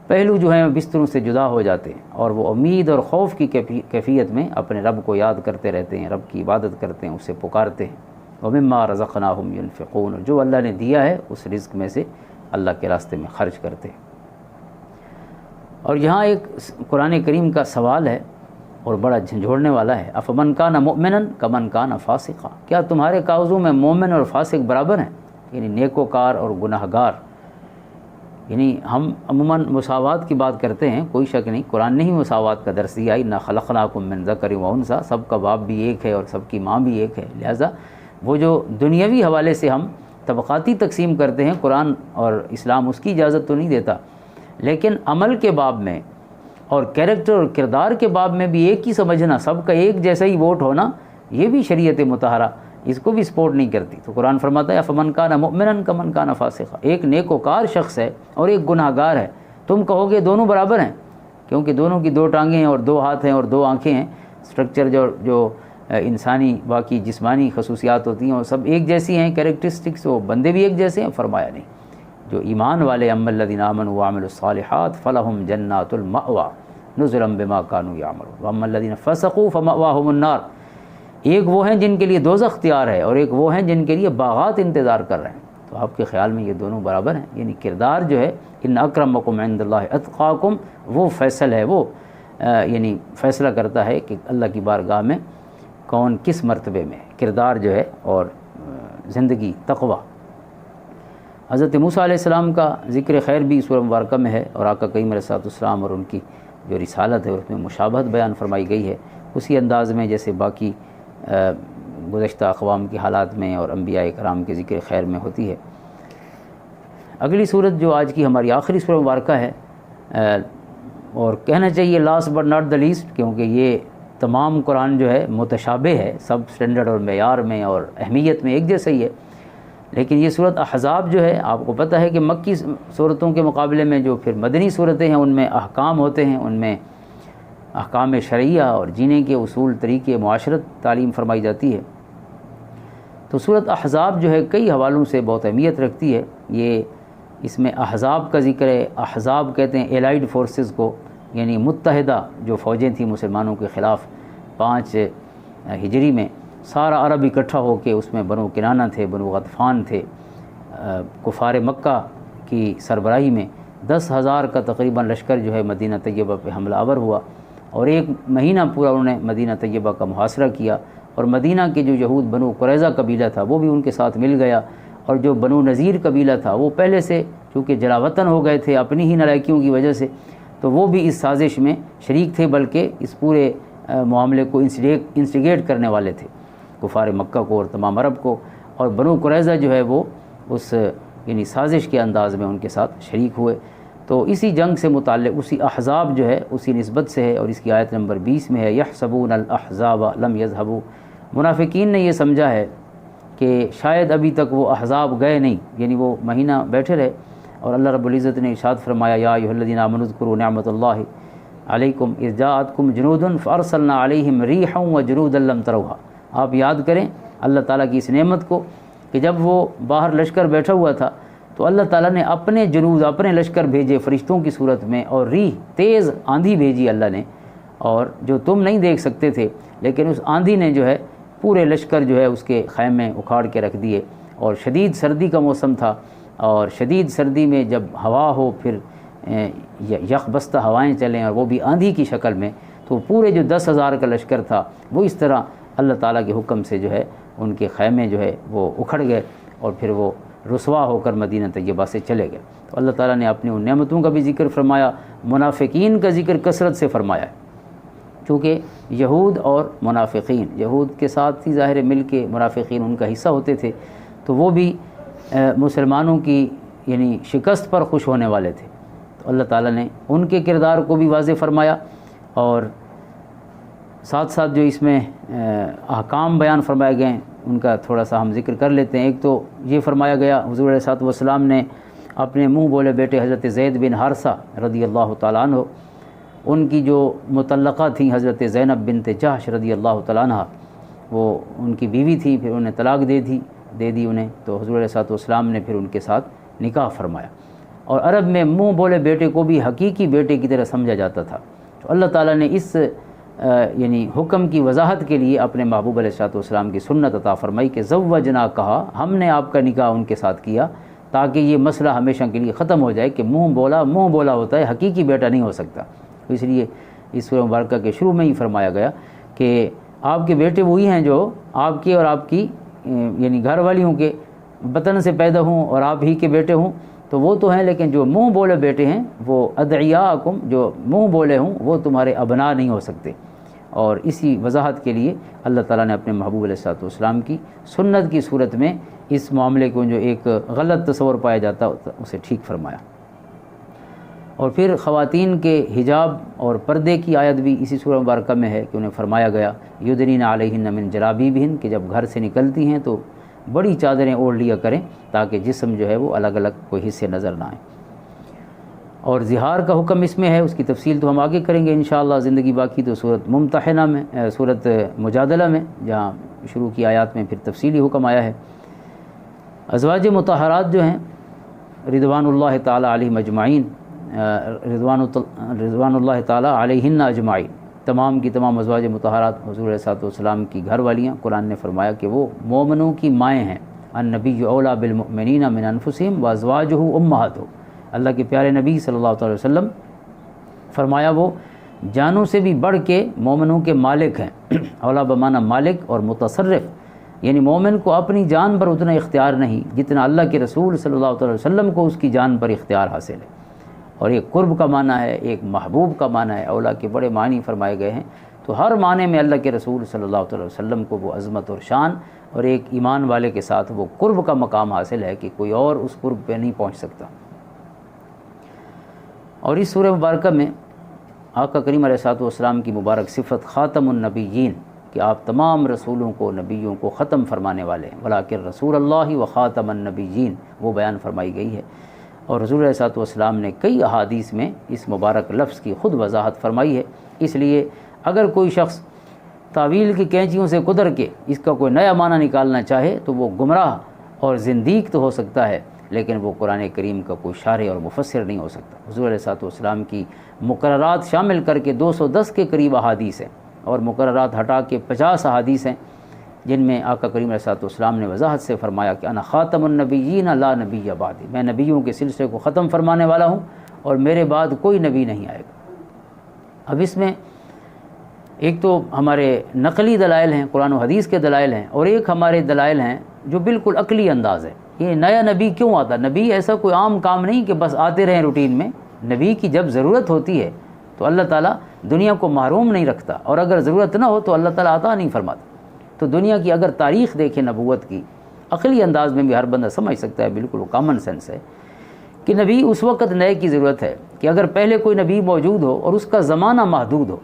پہلو جو ہیں بستروں سے جدا ہو جاتے ہیں اور وہ امید اور خوف کی کیفیت میں اپنے رب کو یاد کرتے رہتے ہیں، رب کی عبادت کرتے ہیں، اسے پکارتے ہیں۔ ومما رزقناہم ینفقون، جو اللہ نے دیا ہے اس رزق میں سے اللہ کے راستے میں خرچ کرتے ہیں۔ اور یہاں ایک قرآن کریم کا سوال ہے اور بڑا جھنجھوڑنے والا ہے، افمن کان مؤمنا کمن کان فاسقا، کیا تمہارے کاغذوں میں مومن اور فاسق برابر ہیں، یعنی نیکوکار اور گناہ گار؟ یعنی ہم عموماً مساوات کی بات کرتے ہیں، کوئی شک نہیں قرآن نے ہی مساوات کا درس دیا، انا خلقناکم من ذکر و انثی، سب کا باپ بھی ایک ہے اور سب کی ماں بھی ایک ہے، لہٰذا وہ جو دنیاوی حوالے سے ہم طبقاتی تقسیم کرتے ہیں، قرآن اور اسلام اس کی اجازت تو نہیں دیتا، لیکن عمل کے باب میں اور کیریکٹر اور کردار کے باب میں بھی ایک ہی سمجھنا، سب کا ایک جیسا ہی ووٹ ہونا، یہ بھی شریعت مطہرہ اس کو بھی سپورٹ نہیں کرتی۔ تو قرآن فرماتا ہے فمن کان مؤمنا کمن کان فاسقا، ایک نیکوکار شخص ہے اور ایک گناہ گار ہے، تم کہو گے دونوں برابر ہیں، کیونکہ دونوں کی 2 ٹانگیں ہیں اور 2 ہاتھ ہیں اور 2 آنکھیں ہیں، اسٹرکچر جو انسانی باقی جسمانی خصوصیات ہوتی ہیں وہ سب ایک جیسی ہیں، کیریکٹرسٹکس، وہ بندے بھی ایک جیسے ہیں، فرمایا نہیں۔ جو ایمان والے اما الذین آمنوا وعملوا الصالحات فلہم جنات المأوى نزلا بما كانوا يعملون واما الذین فسقوا فمأواہم النار، ایک وہ ہیں جن کے لیے دوزخ تیار ہے اور ایک وہ ہیں جن کے لیے باغات انتظار کر رہے ہیں۔ تو آپ کے خیال میں یہ دونوں برابر ہیں؟ یعنی کردار جو ہے ان اکرمکم عند اللہ اتقاکم، وہ فیصل ہے، وہ یعنی فیصلہ کرتا ہے کہ اللہ کی بارگاہ میں کون کس مرتبے میں، کردار جو ہے اور زندگی تقوی۔ حضرت موسیٰ علیہ السلام کا ذکر خیر بھی سورہ مبارکہ میں ہے، اور آقا کریم علیہ السلام اور ان کی جو رسالت ہے اس میں مشابہت بیان فرمائی گئی ہے اسی انداز میں جیسے باقی گزشتہ اقوام کے حالات میں اور انبیاء کرام کے ذکر خیر میں ہوتی ہے۔ اگلی صورت جو آج کی ہماری آخری سورہ مبارکہ ہے، اور کہنا چاہیے last but not the least, کیونکہ یہ تمام قرآن جو ہے متشابہ ہے، سب سٹینڈرڈ اور معیار میں اور اہمیت میں ایک جیسا ہی ہے، لیکن یہ سورت احزاب جو ہے آپ کو پتہ ہے کہ مکی صورتوں کے مقابلے میں جو پھر مدنی صورتیں ہیں ان میں احکام ہوتے ہیں، ان میں احکام شرعیہ اور جینے کے اصول طریقے معاشرت تعلیم فرمائی جاتی ہے۔ تو سورت احزاب جو ہے کئی حوالوں سے بہت اہمیت رکھتی ہے، یہ اس میں احزاب کا ذکر ہے۔ احزاب کہتے ہیں ایلائڈ فورسز کو، یعنی متحدہ جو فوجیں تھیں مسلمانوں کے خلاف 5 ہجری میں، سارا عرب اکٹھا ہو کے اس میں بنو کنانہ تھے، بنو غطفان تھے، کفار مکہ کی سربراہی میں 10,000 کا تقریباً لشکر جو ہے مدینہ طیبہ پہ حملہ آور ہوا، اور 1 مہینہ پورا انہوں نے مدینہ طیبہ کا محاصرہ کیا، اور مدینہ کے جو یہود بنو قریظہ قبیلہ تھا وہ بھی ان کے ساتھ مل گیا، اور جو بنو نذیر قبیلہ تھا وہ پہلے سے چونکہ جلاوطن ہو گئے تھے اپنی ہی نالائکیوں کی وجہ سے، تو وہ بھی اس سازش میں شریک تھے، بلکہ اس پورے معاملے کو انسٹیگیٹ کرنے والے تھے کفار مکہ کو اور تمام عرب کو، اور بنو قریظہ جو ہے وہ اس یعنی سازش کے انداز میں ان کے ساتھ شریک ہوئے۔ تو اسی جنگ سے متعلق اسی احزاب جو ہے اسی نسبت سے ہے، اور اس کی آیت نمبر 20 میں ہے یحسبون الاحزاب لم یذهبوا، منافقین نے یہ سمجھا ہے کہ شاید ابھی تک وہ احزاب گئے نہیں، یعنی وہ مہینہ بیٹھے رہے، اور اللہ رب العزت نے ارشاد فرمایا یا ایھا الذین آمنوا اذکروا نعمت اللہ علیکم اذ جاءتکم جنود فارسلنا علیہم ریحا وجنودا لم تروها، آپ یاد کریں اللہ تعالیٰ کی اس نعمت کو کہ جب وہ باہر لشکر بیٹھا ہوا تھا تو اللہ تعالیٰ نے اپنے جنود اپنے لشکر بھیجے فرشتوں کی صورت میں، اور ریح تیز آندھی بھیجی اللہ نے، اور جو تم نہیں دیکھ سکتے تھے، لیکن اس آندھی نے جو ہے پورے لشکر جو ہے اس کے خیمے اکھاڑ کے رکھ دیے، اور شدید سردی کا موسم تھا، اور شدید سردی میں جب ہوا ہو پھر یک بستہ ہوائیں چلیں اور وہ بھی آندھی کی شکل میں، تو پورے جو 10,000 کا لشکر تھا وہ اس طرح اللہ تعالیٰ کے حکم سے جو ہے ان کے خیمے جو ہے وہ اکھڑ گئے، اور پھر وہ رسوا ہو کر مدینہ طیبہ سے چلے گئے۔ تو اللہ تعالیٰ نے اپنی ان نعمتوں کا بھی ذکر فرمایا، منافقین کا ذکر کثرت سے فرمایا ہے، چونکہ یہود اور منافقین، یہود کے ساتھ ہی ظاہر مل کے منافقین ان کا حصہ ہوتے تھے، تو وہ بھی مسلمانوں کی یعنی شکست پر خوش ہونے والے تھے، تو اللہ تعالیٰ نے ان کے کردار کو بھی واضح فرمایا، اور ساتھ ساتھ جو اس میں احکام بیان فرمائے گئے ہیں ان کا تھوڑا سا ہم ذکر کر لیتے ہیں۔ ایک تو یہ فرمایا گیا حضور علیہ الصلوۃ والسلام نے اپنے منہ بولے بیٹے حضرت زید بن حارثہ رضی اللہ تعالیٰ عنہ، ان کی جو مطلقہ تھیں حضرت زینب بنت جحش رضی اللہ تعالیٰ عنہ، وہ ان کی بیوی تھی، پھر انہیں طلاق دے دی انہیں، تو حضور علیہ الصلوۃ والسلام نے پھر ان کے ساتھ نکاح فرمایا، اور عرب میں منہ بولے بیٹے کو بھی حقیقی بیٹے کی طرح سمجھا جاتا تھا۔ تو اللہ تعالیٰ نے اس یعنی حکم کی وضاحت کے لیے اپنے محبوب علیہ الصلوۃ والسلام کی سنت عطا فرمائی کہ زوجنا، کہا ہم نے آپ کا نکاح ان کے ساتھ کیا، تاکہ یہ مسئلہ ہمیشہ کے لیے ختم ہو جائے کہ منہ بولا ہوتا ہے، حقیقی بیٹا نہیں ہو سکتا۔ اس لیے اس سورہ مبارکہ کے شروع میں ہی فرمایا گیا کہ آپ کے بیٹے وہی ہیں جو آپ کے اور آپ کی یعنی گھر والیوں کے بطن سے پیدا ہوں اور آپ ہی کے بیٹے ہوں، تو وہ تو ہیں، لیکن جو منہ بولے بیٹے ہیں وہ ادعیاءکم، جو منہ بولے ہوں وہ تمہارے ابناء نہیں ہو سکتے۔ اور اسی وضاحت کے لیے اللہ تعالیٰ نے اپنے محبوب علیہ الصلوۃ والسلام کی سنت کی صورت میں اس معاملے کو جو ایک غلط تصور پایا جاتا اسے ٹھیک فرمایا۔ اور پھر خواتین کے حجاب اور پردے کی آیت بھی اسی سورہ مبارکہ میں ہے کہ انہیں فرمایا گیا یدنین علیہن من جلابیبہن، کہ جب گھر سے نکلتی ہیں تو بڑی چادریں اوڑھ لیا کریں تاکہ جسم جو ہے وہ الگ الگ کوئی حصے نظر نہ آئیں۔ اور زہار کا حکم اس میں ہے، اس کی تفصیل تو ہم آگے کریں گے انشاءاللہ، زندگی باقی تو صورت ممتحنہ میں صورت مجادلہ میں جہاں شروع کی آیات میں پھر تفصیلی حکم آیا ہے۔ ازواج مطہرات جو ہیں رضوان اللہ تعالیٰ علیہم اجمعین، رضوان اللہ تعالیٰ علیہن اجمعین، تمام کی تمام ازواج مطہرات حضور علیہ الصلوۃ والسلام کی گھر والیاں، قرآن نے فرمایا کہ وہ مومنوں کی مائیں ہیں، النبی اولیٰ بالمؤمنین من انفسہم وازواجہ امہاتہم، اللہ کے پیارے نبی صلی اللہ علیہ وسلم فرمایا وہ جانوں سے بھی بڑھ کے مومنوں کے مالک ہیں، اولیٰ بمعنی مالک اور متصرف، یعنی مومن کو اپنی جان پر اتنا اختیار نہیں جتنا اللہ کے رسول صلی اللہ علیہ وسلم کو اس کی جان پر اختیار حاصل ہے۔ اور ایک قرب کا معنی ہے، ایک محبوب کا معنی ہے، اولیٰ کے بڑے معنی فرمائے گئے ہیں، تو ہر معنی میں اللہ کے رسول صلی اللہ علیہ وسلم کو وہ عظمت اور شان اور ایک ایمان والے کے ساتھ وہ قرب کا مقام حاصل ہے کہ کوئی اور اس قرب پہ نہیں پہنچ سکتا۔ اور اس سورہ مبارکہ میں آقا کریم علیہ الصلوۃ والسلام کی مبارک صفت خاتم النبیین، کہ آپ تمام رسولوں کو نبیوں کو ختم فرمانے والے ہیں، ولیکن رسول اللہ و خاتم النبیین، وہ بیان فرمائی گئی ہے۔ اور رسول علیہ الصلوۃ والسلام نے کئی احادیث میں اس مبارک لفظ کی خود وضاحت فرمائی ہے، اس لیے اگر کوئی شخص تعویل کی کینچیوں سے قدر کے اس کا کوئی نیا معنی نکالنا چاہے تو وہ گمراہ اور زندیق تو ہو سکتا ہے، لیکن وہ قرآن کریم کا کوئی شارح اور مفسر نہیں ہو سکتا۔ حضور علیہ الصلوۃ والسلام کی مقررات شامل کر کے 210 کے قریب احادیث ہیں، اور مقررات ہٹا کے 50 احادیث ہیں، جن میں آقا کریم علیہ الصلوۃ والسلام نے وضاحت سے فرمایا کہ انا خاتم النبیین لا نبی بعدی، میں نبیوں کے سلسلے کو ختم فرمانے والا ہوں اور میرے بعد کوئی نبی نہیں آئے گا۔ اب اس میں ایک تو ہمارے نقلی دلائل ہیں، قرآن و حدیث کے دلائل ہیں، اور ایک ہمارے دلائل ہیں جو بالکل عقلی انداز ہے۔ یہ نیا نبی کیوں آتا؟ نبی ایسا کوئی عام کام نہیں کہ بس آتے رہیں روٹین میں۔ نبی کی جب ضرورت ہوتی ہے تو اللہ تعالیٰ دنیا کو محروم نہیں رکھتا، اور اگر ضرورت نہ ہو تو اللہ تعالیٰ عطا نہیں فرماتا۔ تو دنیا کی اگر تاریخ دیکھیں نبوت کی، عقلی انداز میں بھی ہر بندہ سمجھ سکتا ہے، بالکل وہ کامن سینس ہے کہ نبی اس وقت نئے کی ضرورت ہے کہ اگر پہلے کوئی نبی موجود ہو اور اس کا زمانہ محدود ہو،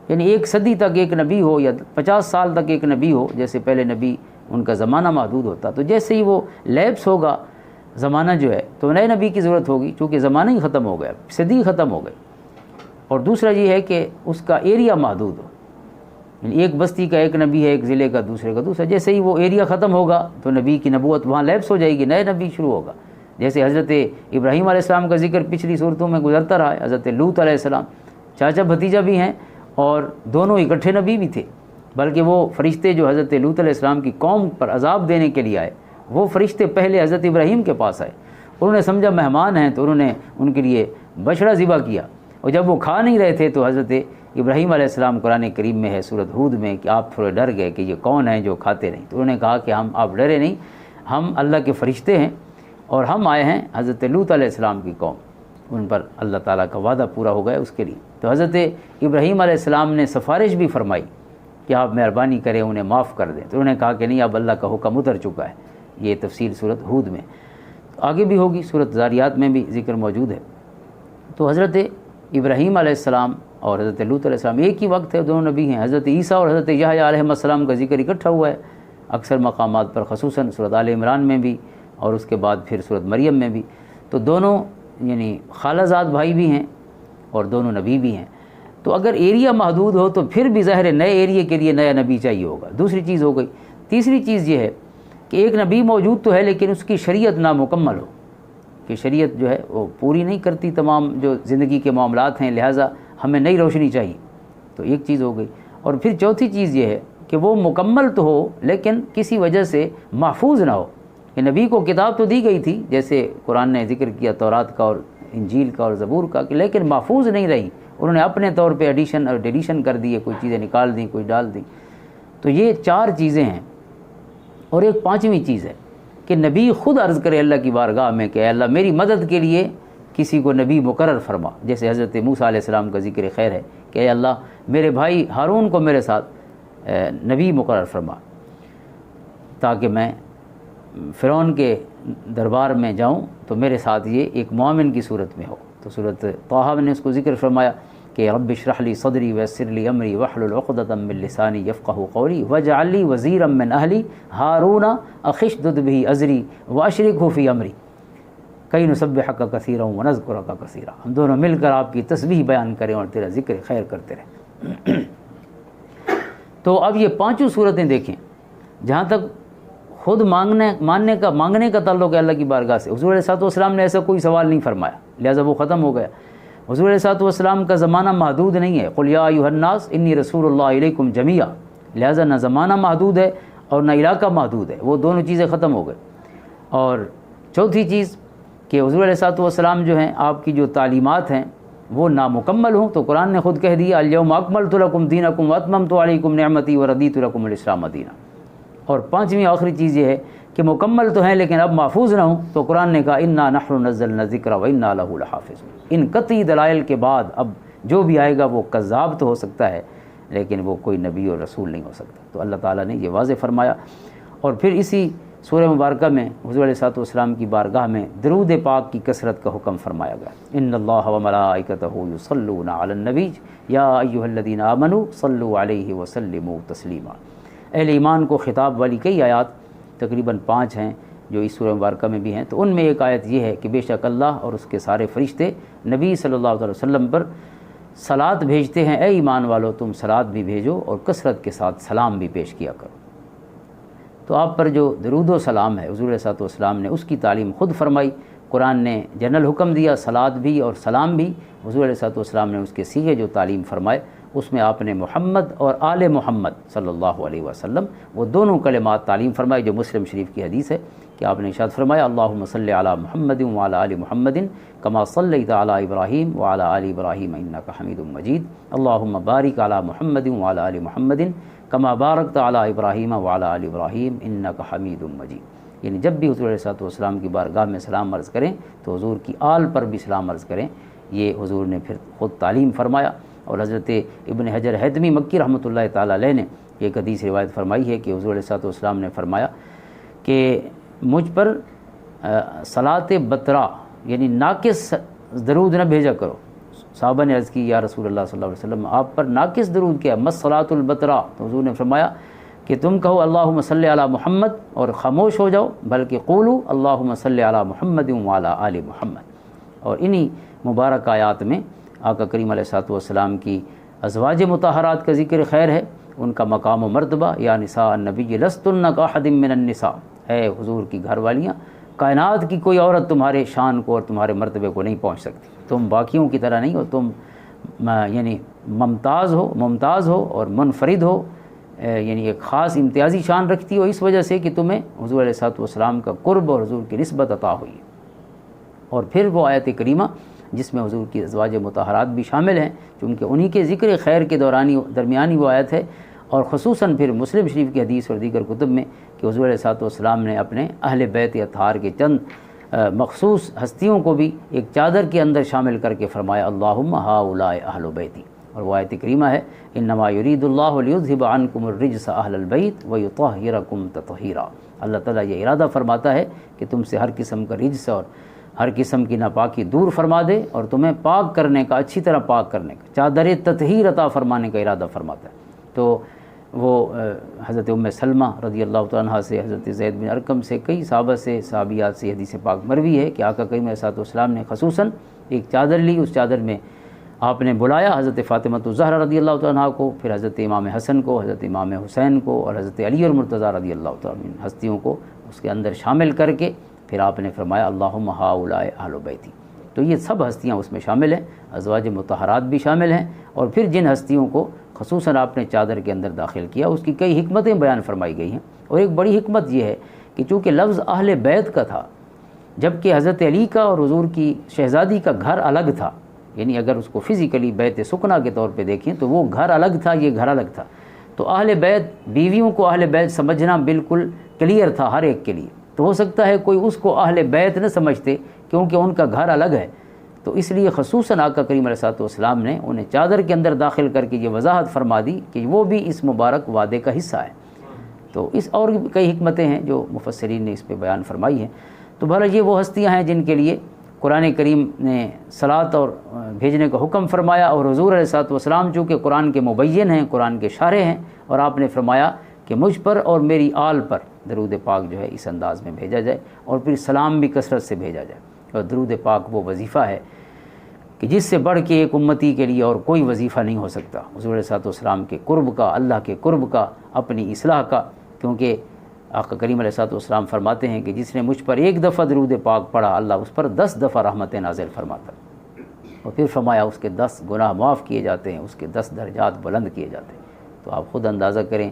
یعنی 1 صدی تک ایک نبی ہو یا 50 سال تک ایک نبی ہو، جیسے پہلے نبی ان کا زمانہ محدود ہوتا، تو جیسے ہی وہ لیپس ہوگا زمانہ جو ہے تو نئے نبی کی ضرورت ہوگی، چونکہ زمانہ ہی ختم ہو گیا، صدی ختم ہو گئی۔ اور دوسرا یہ ہے کہ اس کا ایریا محدود ہو، یعنی ایک بستی کا ایک نبی ہے، ایک ضلع کا دوسرے کا دوسرا، جیسے ہی وہ ایریا ختم ہوگا تو نبی کی نبوت وہاں لیپس ہو جائے گی، نئے نبی شروع ہوگا۔ جیسے حضرت ابراہیم علیہ السلام کا ذکر پچھلی صورتوں میں گزرتا رہا ہے، حضرت لوط علیہ السلام چاچا بھتیجا بھی ہیں اور دونوں اکٹھے نبی بھی تھے، بلکہ وہ فرشتے جو حضرت لوط علیہ السلام کی قوم پر عذاب دینے کے لیے آئے، وہ فرشتے پہلے حضرت ابراہیم کے پاس آئے، انہوں نے سمجھا مہمان ہیں تو انہوں نے ان کے لیے بچڑا ذبح کیا، اور جب وہ کھا نہیں رہے تھے تو حضرت ابراہیم علیہ السلام قرآن کریم میں ہے سورۃ ہود میں کہ آپ تھوڑے ڈر گئے کہ یہ کون ہیں جو کھاتے نہیں، تو انہوں نے کہا کہ آپ ڈرے نہیں، ہم اللہ کے فرشتے ہیں اور ہم آئے ہیں حضرت لوط علیہ السلام کی قوم، ان پر اللہ تعالیٰ کا وعدہ پورا ہو گیا اس کے لیے۔ تو حضرت ابراہیم علیہ السلام نے سفارش بھی فرمائی کہ آپ مہربانی کریں انہیں معاف کر دیں، تو انہوں نے کہا کہ نہیں، اب اللہ کا حکم اتر چکا ہے۔ یہ تفصیل سورۃ ہود میں، آگے بھی ہوگی، سورۃ ذاریات میں بھی ذکر موجود ہے۔ تو حضرت ابراہیم علیہ السلام اور حضرت لوط علیہ السلام ایک ہی وقت ہے، دونوں نبی ہیں۔ حضرت عیسیٰ اور حضرت یحییٰ علیہ السلام کا ذکر اکٹھا ہوا ہے اکثر مقامات پر، خصوصاً سورۃ آل عمران میں بھی اور اس کے بعد پھر سورۃ مریم میں بھی۔ تو دونوں یعنی خالہ زاد بھائی بھی ہیں اور دونوں نبی بھی ہیں۔ تو اگر ایریا محدود ہو تو پھر بھی ظاہر ہے نئے ایریے کے لیے نیا نبی چاہیے ہوگا، دوسری چیز ہو گئی۔ تیسری چیز یہ ہے کہ ایک نبی موجود تو ہے لیکن اس کی شریعت نامکمل ہو، کہ شریعت جو ہے وہ پوری نہیں کرتی تمام جو زندگی کے معاملات ہیں، لہٰذا ہمیں نئی روشنی چاہیے، تو ایک چیز ہو گئی۔ اور پھر چوتھی چیز یہ ہے کہ وہ مکمل تو ہو لیکن کسی وجہ سے محفوظ نہ ہو، کہ نبی کو کتاب تو دی گئی تھی جیسے قرآن نے ذکر کیا تورات کا اور انجیل کا اور زبور کا، کہ لیکن محفوظ نہیں رہی، انہوں نے اپنے طور پہ ایڈیشن اور ڈیلیشن کر دیے، کوئی چیزیں نکال دیں، کوئی ڈال دیں۔ تو یہ 4 چیزیں ہیں، اور ایک 5ویں چیز ہے کہ نبی خود عرض کرے اللہ کی بارگاہ میں کہ اے اللہ میری مدد کے لیے کسی کو نبی مقرر فرما، جیسے حضرت موسیٰ علیہ السلام کا ذکر خیر ہے کہ اے اللہ میرے بھائی ہارون کو میرے ساتھ نبی مقرر فرما، تاکہ میں فرعون کے دربار میں جاؤں تو میرے ساتھ یہ ایک مومن کی صورت میں ہو۔ تو سورۃ طٰہٰ میں نے اس کو ذکر فرمایا کہ رب اشرح لی صدری ویسر لی امری واحلل عقدۃ من لسانی یفقہوا قولی واجعل لی وزیرا من اہلی ہارون اخی اشدد بہ ازری واشرکہ فی امری کی نسبحک کثیرا ونذکرک کثیرا، ہم دونوں مل کر آپ کی تسبیح بیان کریں اور تیرا ذکر خیر کرتے رہیں۔ تو اب یہ 5 صورتیں دیکھیں، جہاں تک خود مانگنے کا تعلق ہے اللہ کی بارگاہ سے، حضور علیہ السلام نے ایسا کوئی سوال نہیں فرمایا، لہٰذا وہ ختم ہو گیا۔ حضور علیہ السلام کا زمانہ محدود نہیں ہے، قل یا ایھا الناس انی رسول اللہ الیکم جمیعا، لہٰذا نہ زمانہ محدود ہے اور نہ علاقہ محدود ہے، وہ دونوں چیزیں ختم ہو گئے۔ اور چوتھی چیز کہ حضور علیہ السلام جو ہیں آپ کی جو تعلیمات ہیں وہ نامکمل ہوں، تو قرآن نے خود کہہ دیا الیوم اکملت لکم دینکم واتممت علیکم نعمتی ورضیت لکم الاسلام دینا۔ اور 5ویں آخری چیز یہ ہے کہ مکمل تو ہیں لیکن اب محفوظ نہ ہوں، تو قرآن نے کہا انا نحن نزلنا الذکر وانا لہ لحافظون۔ ان قطعی دلائل کے بعد اب جو بھی آئے گا وہ کذاب تو ہو سکتا ہے لیکن وہ کوئی نبی اور رسول نہیں ہو سکتا، تو اللہ تعالیٰ نے یہ واضح فرمایا۔ اور پھر اسی سورہ مبارکہ میں حضور علیہ السلام کی بارگاہ میں درود پاک کی کثرت کا حکم فرمایا گیا، ان اللہ وملائکتہ یصلون علی النبی یا ایھا الذین آمنوا صلوا علیہ وسلموا تسلیما۔ اہل ایمان کو خطاب والی کئی آیات تقریباً 5 ہیں جو اس سورہ مبارکہ میں بھی ہیں، تو ان میں ایک آیت یہ ہے کہ بے شک اللہ اور اس کے سارے فرشتے نبی صلی اللہ علیہ وسلم پر صلات بھیجتے ہیں، اے ایمان والو تم صلات بھی بھیجو اور کثرت کے ساتھ سلام بھی پیش کیا کرو۔ تو آپ پر جو درود و سلام ہے حضور صلی اللہ علیہ وسلم نے اس کی تعلیم خود فرمائی. قرآن نے جنرل حکم دیا صلات بھی اور سلام بھی، حضور علیہ السلام نے اس کے سیغے جو تعلیم فرمائے اس میں آپ نے محمد اور آل محمد صلی اللہ علیہ وسلم وہ دونوں کلمات تعلیم فرمائی، جو مسلم شریف کی حدیث ہے کہ آپ نے ارشاد فرمایا اللہم صلی علی محمد وعلی آل محمد کما صلیت علی ابراہیم وعلی آل ابراہیم انک حمید مجید، اللہم بارک علی محمد وعلی آل محمد کما بارکت علی ابراہیم وعلی آل ابراہیم انک حمید مجید. یعنی جب بھی حضور علیہ السلام کی بارگاہ میں سلام عرض کریں تو حضور کی آل پر بھی سلام عرض کریں، یہ حضور نے پھر خود تعلیم فرمایا. اور حضرت ابن حجر ہیثمی مکی رحمۃ اللہ تعالیٰ علیہ نے ایک حدیث روایت فرمائی ہے کہ حضور علیہ السلام نے فرمایا کہ مجھ پر صلاۃ بطرا یعنی ناقص درود نہ بھیجا کرو. صحابہ نے عرض کی یا رسول اللہ صلی اللہ علیہ وسلم آپ پر ناقص درود کیا ہے؟ مس صلاۃ البطرا. تو حضور نے فرمایا کہ تم کہو اللہم صلی علی محمد اور خاموش ہو جاؤ، بلکہ قولو اللہم صلی علی محمد وعلی آل محمد. اور انہی مبارک آیات میں آقا کریم علیہ السلام کی ازواج مطہرات کا ذکر خیر ہے، ان کا مقام و مرتبہ. یا نساء النبی لستن کاحد من النساء، اے حضور کی گھر والیاں کائنات کی کوئی عورت تمہارے شان کو اور تمہارے مرتبے کو نہیں پہنچ سکتی، تم باقیوں کی طرح نہیں ہو، تم یعنی ممتاز ہو اور منفرد ہو، یعنی ایک خاص امتیازی شان رکھتی ہو، اس وجہ سے کہ تمہیں حضور علیہ السلام کا قرب اور حضور کی نسبت عطا ہوئی. اور پھر وہ آیت کریمہ جس میں حضور کی ازواج مطہرات بھی شامل ہیں، چونکہ انہی کے ذکر خیر کے درمیانی وہ آیت ہے. اور خصوصاً پھر مسلم شریف کی حدیث اور دیگر کتب میں کہ حضور علیہ السلام نے اپنے اہل بیت اطہار کے چند مخصوص ہستیوں کو بھی ایک چادر کے اندر شامل کر کے فرمایا اللہم ہؤلاء اہل بیتی. اور وہ آیت کریمہ ہے انما یرید اللہ لیذھب عنکم الرجس اہل البیت ویطہرکم تطہیرا. اللہ تعالیٰ یہ ارادہ فرماتا ہے کہ تم سے ہر قسم کا رجس اور ہر قسم کی ناپاکی دور فرما دے اور تمہیں پاک کرنے کا، اچھی طرح پاک کرنے کا، چادر تطہیر عطا فرمانے کا ارادہ فرماتا ہے. تو وہ حضرت ام سلمہ رضی اللہ تعالیٰ عنہا سے، حضرت زید بن ارقم سے، کئی صحابہ سے، صحابیات سے حدیث پاک مروی ہے کہ آقا کریم علیہ السلام نے خصوصاً ایک چادر لی، اس چادر میں آپ نے بلایا حضرت فاطمہ الزہرا رضی اللہ تعالیٰ عنہا کو، پھر حضرت امام حسن کو، حضرت امام حسین کو اور حضرت علی اور مرتضیٰ رضی اللہ تعالیٰ عنہ ہستیوں کو اس کے اندر شامل کر کے پھر آپ نے فرمایا اللہم ہؤلاء اہل بیتی. تو یہ سب ہستیاں اس میں شامل ہیں، ازواج مطہرات بھی شامل ہیں. اور پھر جن ہستیوں کو خصوصاً آپ نے چادر کے اندر داخل کیا اس کی کئی حکمتیں بیان فرمائی گئی ہیں. اور ایک بڑی حکمت یہ ہے کہ چونکہ لفظ اہل بیت کا تھا، جبکہ حضرت علی کا اور حضور کی شہزادی کا گھر الگ تھا، یعنی اگر اس کو فزیکلی بیت سکنا کے طور پہ دیکھیں تو وہ گھر الگ تھا، یہ گھر الگ تھا. تو اہل بیت، بیویوں کو اہل بیت سمجھنا بالکل کلیئر تھا ہر ایک کے لیے. تو ہو سکتا ہے کوئی اس کو اہل بیت نہ سمجھتے کیونکہ ان کا گھر الگ ہے، تو اس لیے خصوصاً آقا کریم علیہ السلام نے انہیں چادر کے اندر داخل کر کے یہ وضاحت فرما دی کہ وہ بھی اس مبارک وعدے کا حصہ ہے. تو اس اور کئی حکمتیں ہیں جو مفسرین نے اس پہ بیان فرمائی ہیں. تو بہرحال یہ وہ ہستیاں ہیں جن کے لیے قرآن کریم نے صلاۃ اور بھیجنے کا حکم فرمایا. اور حضور علیہ السلام چونکہ قرآن کے مبین ہیں، قرآن کے شارح ہیں، اور آپ نے فرمایا کہ مجھ پر اور میری آل پر درود پاک جو ہے اس انداز میں بھیجا جائے، اور پھر سلام بھی کثرت سے بھیجا جائے. اور درود پاک وہ وظیفہ ہے کہ جس سے بڑھ کے ایک امتی کے لیے اور کوئی وظیفہ نہیں ہو سکتا. حضور علیہ السلام کے قرب کا، اللہ کے قرب کا، اپنی اصلاح کا. کیونکہ آقا کریم علیہ السلام فرماتے ہیں کہ جس نے مجھ پر ایک دفعہ درود پاک پڑھا اللہ اس پر 10 دفعہ رحمت نازل فرماتا. اور پھر فرمایا اس کے 10 گناہ معاف کیے جاتے ہیں، اس کے 10 درجات بلند کیے جاتے ہیں. تو آپ خود اندازہ کریں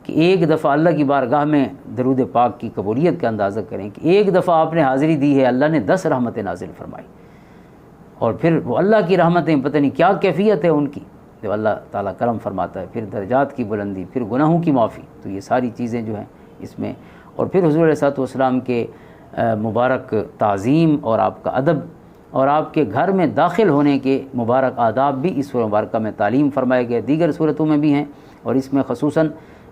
کہ ایک دفعہ اللہ کی بارگاہ میں درود پاک کی قبولیت کا اندازہ کریں کہ ایک دفعہ آپ نے حاضری دی ہے، اللہ نے 10 رحمتیں نازل فرمائی. اور پھر وہ اللہ کی رحمتیں پتہ نہیں کیا کیفیت ہے ان کی، جو اللہ تعالیٰ کرم فرماتا ہے، پھر درجات کی بلندی، پھر گناہوں کی معافی. تو یہ ساری چیزیں جو ہیں اس میں، اور پھر حضور علیہ السلام کے مبارک تعظیم اور آپ کا ادب اور آپ کے گھر میں داخل ہونے کے مبارک آداب بھی اس سورہ مبارکہ میں تعلیم فرمائے گئے. دیگر صورتوں میں بھی ہیں، اور اس میں خصوصاً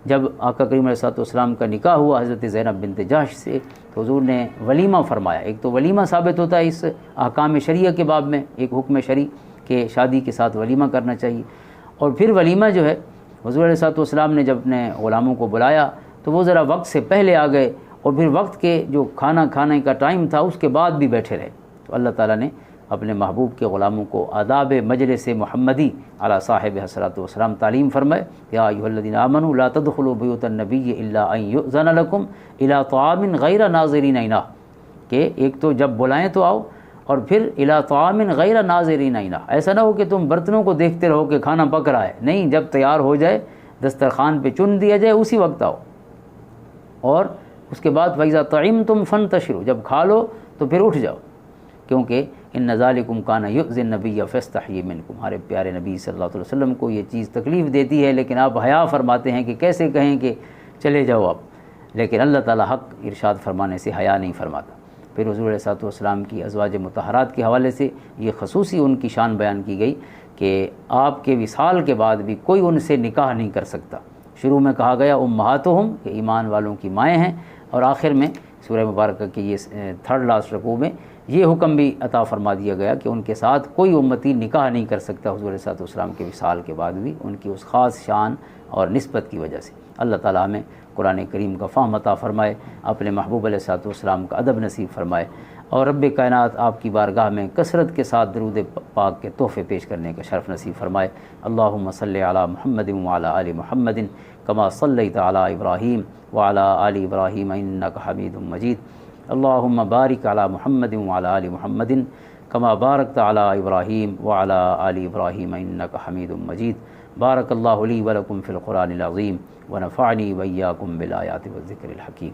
جب آقا کریم علیہ السلام کا نکاح ہوا حضرت زینب بنت جحش سے تو حضور نے ولیمہ فرمایا. ایک تو ولیمہ ثابت ہوتا ہے اس احکام شریعہ کے باب میں، ایک حکم شرعی کہ شادی کے ساتھ ولیمہ کرنا چاہیے. اور پھر ولیمہ جو ہے حضور علیہ السلام نے جب اپنے غلاموں کو بلایا تو وہ ذرا وقت سے پہلے آ گئے، اور پھر وقت کے جو کھانا کھانے کا ٹائم تھا اس کے بعد بھی بیٹھے رہے. تو اللہ تعالیٰ نے اپنے محبوب کے غلاموں کو آداب مجلس محمدی علی صاحب حضرات والسلام تعلیم فرمائے. یا ایھا الذین آمنوا لا تدخلوا بیوت النبی الا ان یؤذن لکم الی طعام غیر ناظرین اناہ، کہ ایک تو جب بلائیں تو آؤ، اور پھر الی طعام غیر ناظرین اناہ، ایسا نہ ہو کہ تم برتنوں کو دیکھتے رہو کہ کھانا پک رہا ہے، نہیں، جب تیار ہو جائے دسترخوان پہ چن دیا جائے اسی وقت آؤ. اور اس کے بعد فَإِذَا طَعِمْتُمْ فَانْتَشِرُوا، جب کھا لو تو پھر اٹھ جاؤ، کیونکہ ان ذالکم کان یؤذی النبی فیستحیی منکم، ہمارے پیارے نبی صلی اللہ علیہ وسلم کو یہ چیز تکلیف دیتی ہے، لیکن آپ حیا فرماتے ہیں کہ کیسے کہیں کہ چلے جاؤ آپ، لیکن اللہ تعالیٰ حق ارشاد فرمانے سے حیا نہیں فرماتا. پھر حضور علیہ الصلوۃ والسلام کی ازواج مطہرات کے حوالے سے یہ خصوصی ان کی شان بیان کی گئی کہ آپ کے وصال کے بعد بھی کوئی ان سے نکاح نہیں کر سکتا. شروع میں کہا گیا امہاتہم، کہ ایمان والوں کی مائیں ہیں، اور آخر میں سورہ مبارکہ کی یہ تھرڈ لاسٹ رکوع میں یہ حکم بھی عطا فرما دیا گیا کہ ان کے ساتھ کوئی امتی نکاح نہیں کر سکتا حضور علیہ السلام کے وصال کے بعد بھی، ان کی اس خاص شان اور نسبت کی وجہ سے. اللہ تعالیٰ ہمیں قرآن کریم کا فہم عطا فرمائے، اپنے محبوب علیہ السلام کا ادب نصیب فرمائے، اور رب کائنات آپ کی بارگاہ میں کثرت کے ساتھ درود پاک کے تحفے پیش کرنے کا شرف نصیب فرمائے. اللہم صلی علی محمد وعلی آل محمد کما صلیت علی ابراہیم وعلی آل ابراہیم انک حمید مجید. اللہم بارک علی محمد وعلی آل محمد کما بارکت علی ابراہیم وعلی آل ابراہیم انک حمید مجید. بارک اللہ لی ولکم فی القرآن العظیم ونفعنی وإیاکم بالآیات والذکر الحکیم.